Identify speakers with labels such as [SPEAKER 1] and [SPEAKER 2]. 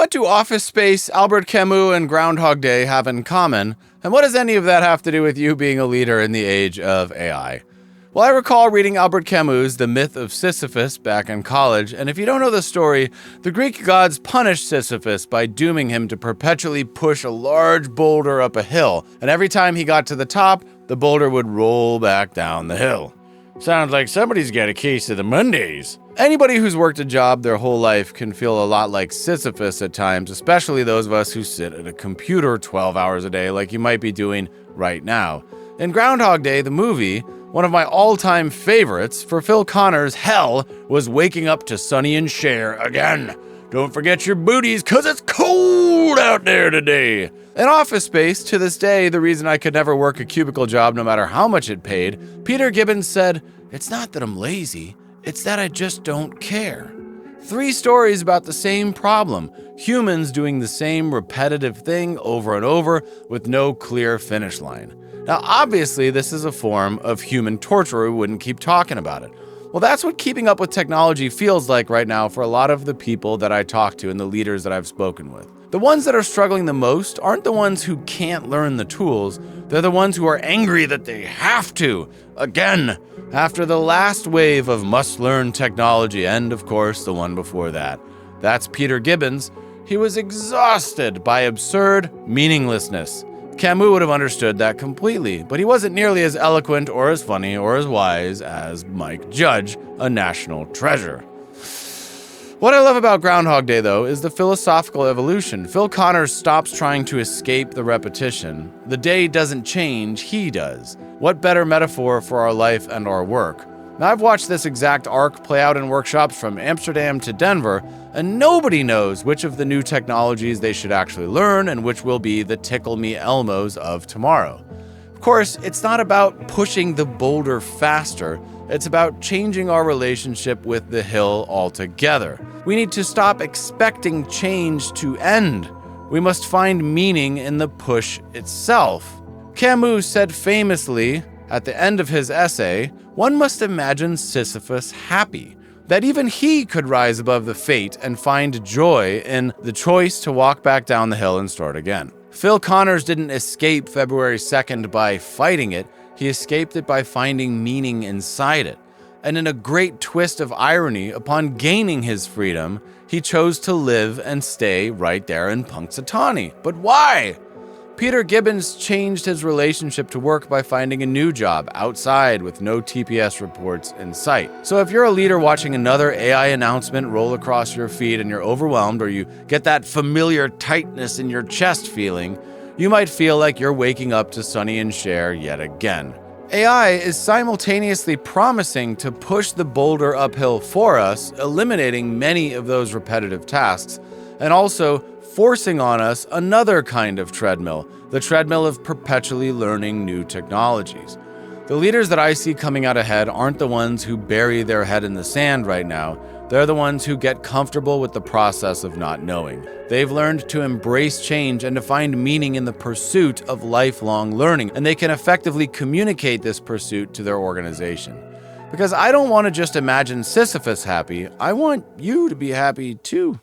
[SPEAKER 1] What do Office Space, Albert Camus, and Groundhog Day have in common? And what does any of that have to do with you being a leader in the age of AI? Well, I recall reading Albert Camus' The Myth of Sisyphus back in college, and if you don't know the story, the Greek gods punished Sisyphus by dooming him to perpetually push a large boulder up a hill, and every time he got to the top, the boulder would roll back down the hill. Sounds like somebody's got a case of the Mondays. Anybody who's worked a job their whole life can feel a lot like Sisyphus at times, especially those of us who sit at a computer 12 hours a day like you might be doing right now. In Groundhog Day, the movie, one of my all-time favorites, for Phil Connor's hell was waking up to Sonny and Cher again. Don't forget your booties, 'cause it's cold out there today. In Office Space, to this day, the reason I could never work a cubicle job no matter how much it paid, Peter Gibbons said, "It's not that I'm lazy, it's that I just don't care." 3 stories about the same problem, humans doing the same repetitive thing over and over with no clear finish line. Now, obviously, this is a form of human torture, or we wouldn't keep talking about it. Well, that's what keeping up with technology feels like right now for a lot of the people that I talk to and the leaders that I've spoken with. The ones that are struggling the most aren't the ones who can't learn the tools, they're the ones who are angry that they have to, again, after the last wave of must-learn technology, and of course, the one before that. That's Peter Gibbons. He was exhausted by absurd meaninglessness. Camus would have understood that completely, but he wasn't nearly as eloquent or as funny or as wise as Mike Judge, a national treasure. What I love about Groundhog Day, though, is the philosophical evolution. Phil Connors stops trying to escape the repetition. The day doesn't change, he does. What better metaphor for our life and our work? Now, I've watched this exact arc play out in workshops from Amsterdam to Denver, and nobody knows which of the new technologies they should actually learn and which will be the tickle-me-Elmos of tomorrow. Of course, it's not about pushing the boulder faster, it's about changing our relationship with the hill altogether. We need to stop expecting change to end. We must find meaning in the push itself. Camus said famously, at the end of his essay, one must imagine Sisyphus happy, that even he could rise above the fate and find joy in the choice to walk back down the hill and start again. Phil Connors didn't escape February 2nd by fighting it, he escaped it by finding meaning inside it. And in a great twist of irony, upon gaining his freedom, he chose to live and stay right there in Punxsutawney. But why? Peter Gibbons changed his relationship to work by finding a new job outside with no TPS reports in sight. So if you're a leader watching another AI announcement roll across your feed and you're overwhelmed, or you get that familiar tightness in your chest feeling, you might feel like you're waking up to Sonny and Cher yet again. AI is simultaneously promising to push the boulder uphill for us, eliminating many of those repetitive tasks, and also forcing on us another kind of treadmill, the treadmill of perpetually learning new technologies. The leaders that I see coming out ahead aren't the ones who bury their head in the sand right now. They're the ones who get comfortable with the process of not knowing. They've learned to embrace change and to find meaning in the pursuit of lifelong learning, and they can effectively communicate this pursuit to their organization. Because I don't want to just imagine Sisyphus happy, I want you to be happy too.